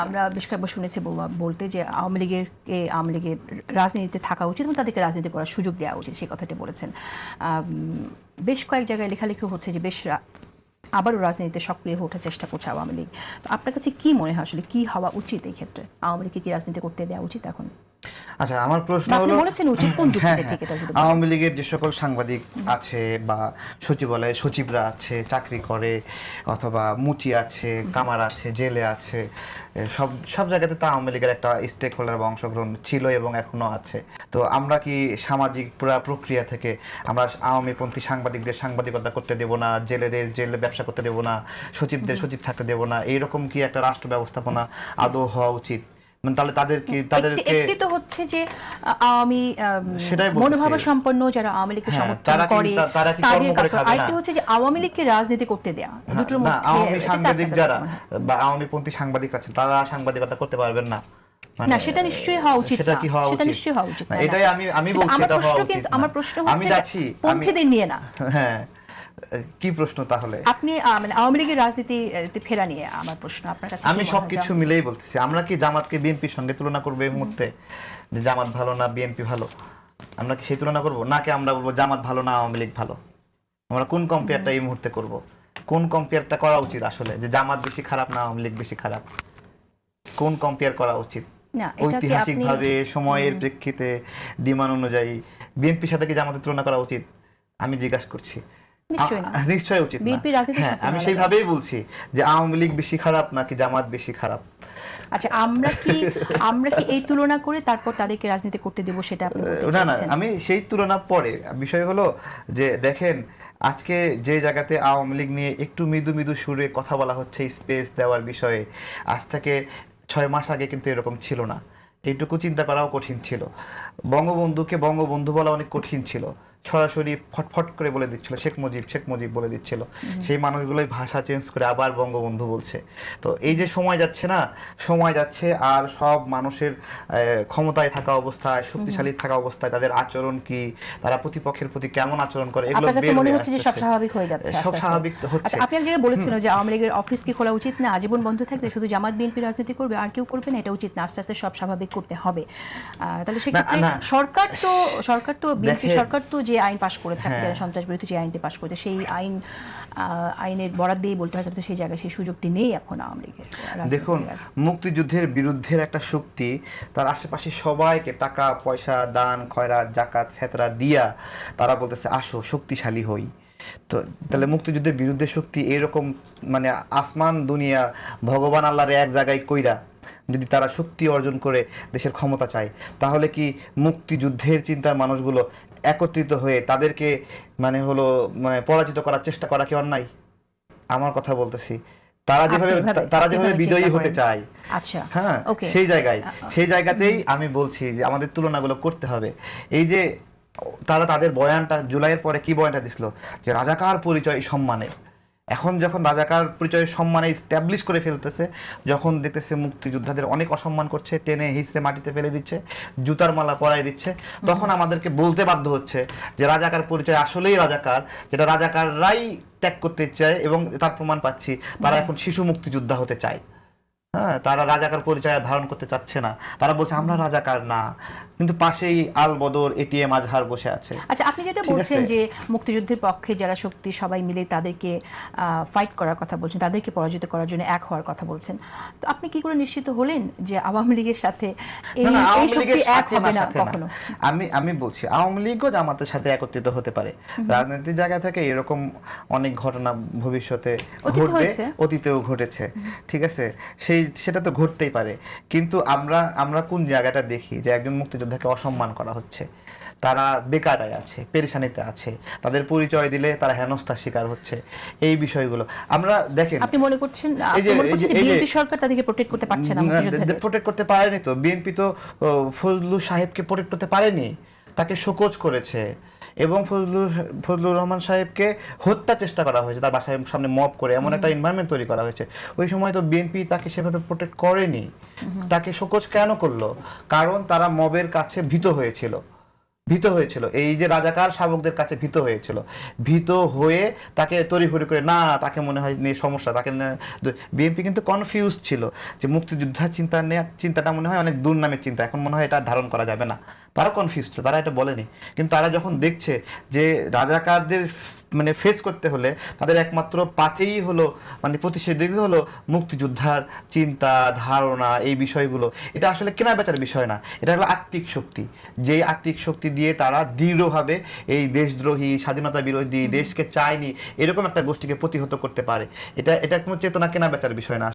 আমরা বেশ কয়েকবার শুনেছি বলতে যে আওয়ামী লীগের রাজনীতিতে থাকা উচিত এবং তাদেরকে রাজনীতি করার সুযোগ দেওয়া উচিত, সেই কথাটি বলেছেন। বেশ কয়েক জায়গায় লেখালেখি হচ্ছে যে আবারও রাজনীতিতে সক্রিয় হয়ে ওঠার চেষ্টা করছে আওয়ামী লীগ। তো আপনার কাছে কি মনে হয় আসলে কি হওয়া উচিত এই ক্ষেত্রে? আওয়ামী লীগকে কি রাজনীতি করতে দেওয়া উচিত এখন? আচ্ছা, আমার প্রশ্ন হলো, বলেছেন উচিত কোন যুক্তিতে ঠিক এটা যদি আওয়ামী লীগের যে সকল সাংবাদিক আছে বা সচিবালয়ে সচিবরা আছে, চাকরি করে, অথবা মুচি আছে, কামার আছে, জেলে আছে, সব জায়গাতে তো আওয়ামী লীগের একটা স্টেক হোল্ডার বা অংশগ্রহণ ছিল এবং এখনো আছে। তো আমরা কি সামাজিক পুরা প্রক্রিয়া থেকে আমরা আওয়ামীপন্থী সাংবাদিকদের সাংবাদিকতা করতে দেব না, জেলেদের জেলে ব্যবসা করতে দেব না, সচিবদের সচিব থাকতে দেব না, এইরকম কি একটা রাষ্ট্র ব্যবস্থাপনা আদৌ হওয়া উচিত? মানে তাহলে তাদেরকে একটি তো হচ্ছে যে আওয়ামী মনোভাব সম্পন্ন যারা আওয়ামী লীগকে সমর্থন করে তাদের, আরেকটি হচ্ছে যে আওয়ামী লীগকে রাজনীতি করতে দেয়া। দুটোর মধ্যে আওয়ামী সাংবাদিক যারা বা আওয়ামীপন্থী সাংবাদিক আছেন তারা সাংবাদিকতা করতে পারবেন না? না, সেটা নিশ্চয়ই হওয়া উচিত। সেটা কি হওয়া উচিত? সেটা নিশ্চয়ই হওয়া উচিত। এটাই আমি বলছি, এটা হওয়া উচিত। কিন্তু আমার প্রশ্ন আমি হচ্ছে যাচ্ছি পন্থীদের নিয়ে না। হ্যাঁ, কি প্রশ্ন তাহলে? আপনি মানে আওয়ামী লীগের রাজনীতিতে ফেরা নিয়ে আমার প্রশ্ন আপনার কাছে। আমি সবকিছু মিলেই বলতেছি। আমরা কি জামাতকে বিএনপির সঙ্গে তুলনা করবো এই মুহূর্তে, যে জামাত ভালো না বিএনপি ভালো? আমরা কি সেই তুলনা করবো, নাকি আমরা বলবো জামাত ভালো না আওয়ামী লীগ ভালো? আমরা কোন কম্পেয়ারটা এই মুহূর্তে করব? কোন কম্পেয়ারটা করা উচিত আসলে, যে জামাত বেশি খারাপ না আওয়ামী লীগ বেশি খারাপ? কোন কম্পেয়ার করা উচিত? ঐতিহাসিকভাবে, সময়ের প্রেক্ষিতে, ডিমান্ড অনুযায়ী বিএনপির সাথে কি জামাতের তুলনা করা উচিত? আমি জিজ্ঞাসা করছি। নিশ্চয়ই উচিত না। হ্যাঁ, আমি সেইভাবেই বলছি যে আওয়ামী লীগ বেশি খারাপ নাকি জামাত বেশি খারাপ। আচ্ছা, আমরা কি এই তুলনা করে তারপর তাদেরকে রাজনীতি করতে দেব, সেটা আপনি বলতে চাইছেন? না, আমি সেই তুলনা পরে। বিষয় হলো যে দেখেন, আজকে যে জায়গাতে আওয়ামী লীগ নিয়ে একটু মৃদু মৃদু সুরে কথা বলা হচ্ছে স্পেস দেওয়ার বিষয়ে, আজ থেকে 6 মাস আগে কিন্তু এরকম ছিল না। এইটুকু চিন্তা করাও কঠিন ছিল। বঙ্গবন্ধুকে বঙ্গবন্ধু বলা অনেক কঠিন ছিল। সরাসরি ফটফট করে বলে দিচ্ছিল শেখ মুজিব বলে দিচ্ছিল। সেই মানুষগুলোই ভাষা চেঞ্জ করে আবার বঙ্গবন্ধু বলছে। তো এই যে সময় যাচ্ছে আর সব মানুষের ক্ষমতায় থাকা অবস্থায়, শক্তিশালী থাকা অবস্থায় তাদের আচরণ কি, তারা প্রতিপক্ষের প্রতি কেমন আচরণ করে, এগুলো মনে হচ্ছে যে সব স্বাভাবিক হয়ে যাচ্ছে। সব স্বাভাবিক হচ্ছে। আচ্ছা, আপনি এক জায়গায় বলেছিলেন যে আওয়ামী লীগের অফিস কি খোলা উচিত না, আজীবন বন্ধ থাকবে, শুধু জামাত বিএনপি রাজনীতি করবে আর কেউ করবে না, এটা উচিত না, আস্তে আস্তে সব স্বাভাবিক করতে হবে। তাহলে সেক্ষেত্রে সরকার তো বিএনপি সরকার তো যে আইন পাশ করেছে, যারা সন্ত্রাস বিরোধী যে আইনটি পাশ করেছে, সেই আইনের বরাদ দিয়ে বলতে হয় তো সেই জায়গায় সেই সুযোগটি নেই এখন আওয়ামী লীগের। দেখুন, মুক্তিযুদ্ধের বিরুদ্ধের একটা শক্তি তার আশেপাশে সবাইকে টাকা পয়সা, দান খয়রাত, জাকাত ফেতরা দিয়া তারা বলতেছে আসো শক্তিশালী হই। তো তাহলে মুক্তিযুদ্ধের বিরুদ্ধে শক্তি এরকম, মানে আসমান দুনিয়া ভগবান আল্লাহর এক জায়গায় কইরা যদি তারা শক্তি অর্জন করে দেশের ক্ষমতা চায়, তাহলে কি মুক্তিযুদ্ধের চিন্তার মানুষগুলো একত্রিত হয়ে তাদেরকে মানে পরাজিত করার চেষ্টা করা কি অন্যায়? আমার কথা বলতেছি, তারা যেভাবে বিজয়ী হতে চায়, আচ্ছা হ্যাঁ, সেই জায়গাতেই আমি বলছি যে আমাদের তুলনাগুলো করতে হবে। এই যে তারা তাদের বয়ানটা জুলাইয়ের পরে কি বয়ানটা দিছিল, যে রাজাকার পরিচয় সম্মানে, এখন যখন রাজাকার পরিচয় সম্মানে স্ট্যাবলিশ করে ফেলতেছে, যখন দেখতেছে মুক্তিযোদ্ধাদের অনেক অসম্মান করছে, টেনে হিসড়ে মাটিতে ফেলে দিচ্ছে, জুতার মালা পরাই দিচ্ছে, তখন আমাদেরকে বলতে বাধ্য হচ্ছে যে রাজাকার পরিচয় আসলেই রাজাকার, যেটা রাজাকাররাই ত্যাগ করতে চায়, এবং তার প্রমাণ পাচ্ছি তারা এখন শিশু মুক্তিযোদ্ধা হতে চায়। হ্যাঁ, তারা রাজাকার পরিচয় ধারণ করতে চাচ্ছে না, তারা বলছে আমরা রাজাকার না, কিন্তু পাশেই আল বদর এটিএম আজহার বসে আছে। আচ্ছা, আপনি যেটা বলছেন যে মুক্তিযুদ্ধের পক্ষে যারা শক্তি সবাই মিলে তাদেরকে ফাইট করার কথা বলছেন, তাদেরকে পরাজিত করার জন্য এক হওয়ার কথা বলছেন, তো আপনি কি করে নিশ্চিত হলেন যে আওয়ামী লীগের সাথে এই শক্তি এক হবে না কখনো? আমি বলছি আওয়ামী লীগও জামাতের সাথে একত্রিত হতে পারে। রাজনীতির জায়গা থেকে এরকম অনেক ঘটনা ভবিষ্যতে ঘটবে, অতীতেও ঘটেছে, ঠিক আছে, সেটা তো ঘটতেই পারে। কিন্তু আমরা কোন জায়গাটা দেখি যে একজন মুক্তিযোদ্ধাকে অসম্মান করা হচ্ছে, তারা বেকায়দায় আছে, পেরেশানিতে আছে, তাদের পরিচয় দিলে তারা হেনস্থার শিকার হচ্ছে, এই বিষয়গুলো আমরা দেখেন। আপনি মনে করছেন বিএনপি সরকার তাদেরকে প্রোটেক্ট করতে পারছে না? প্রোটেক্ট করতে পারেনি তো, বিএনপি তো ফজলুর সাহেবকে প্রোটেক্ট করতে পারেনি, তাকে শোকজ করেছে, এবং ফজলুর রহমান সাহেবকে হত্যা চেষ্টা করা হয়েছে, তার বাসায় সামনে মব করে এমন একটা এনভায়রনমেন্ট তৈরি করা হয়েছে। ওই সময় তো বিএনপি তাকে সেভাবে প্রোটেক্ট করেনি। তাকে শোকজ কেন করলো? কারণ তারা মবের কাছে ভীত হয়েছিল ভীত হয়েছিল, এই যে রাজাকার শাবকদের কাছে ভীত হয়েছিল, ভীত হয়ে তাকে তড়িঘড়ি করে না, তাকে মনে হয় নিয়ে সমস্যা, তাকে বিএনপি কিন্তু কনফিউজ ছিল যে মুক্তিযোদ্ধার চিন্তাটা মনে হয় অনেক দূর নামের চিন্তা, এখন মনে হয় এটা ধারণ করা যাবে না। তারা কনফিউজ ছিল, তারা এটা বলেনি। কিন্তু তারা যখন দেখছে যে রাজাকারদের মানে ফেস করতে হলে তাদের একমাত্র পাথেই হলো মানে প্রতিষেধক হলো মুক্তিযোদ্ধার চিন্তা ধারণা, এই বিষয়গুলো, এটা আসলে কেনা বেচার বিষয় না, এটা হলো আত্মিক শক্তি। যেই আত্মিক শক্তি দিয়ে তারা দৃঢ়ভাবে এই দেশদ্রোহী, স্বাধীনতা বিরোধী, দেশকে চায়নি এরকম একটা গোষ্ঠীকে প্রতিহত করতে পারে। এটা কোনো চেতনা কেনা বেচার বিষয় না।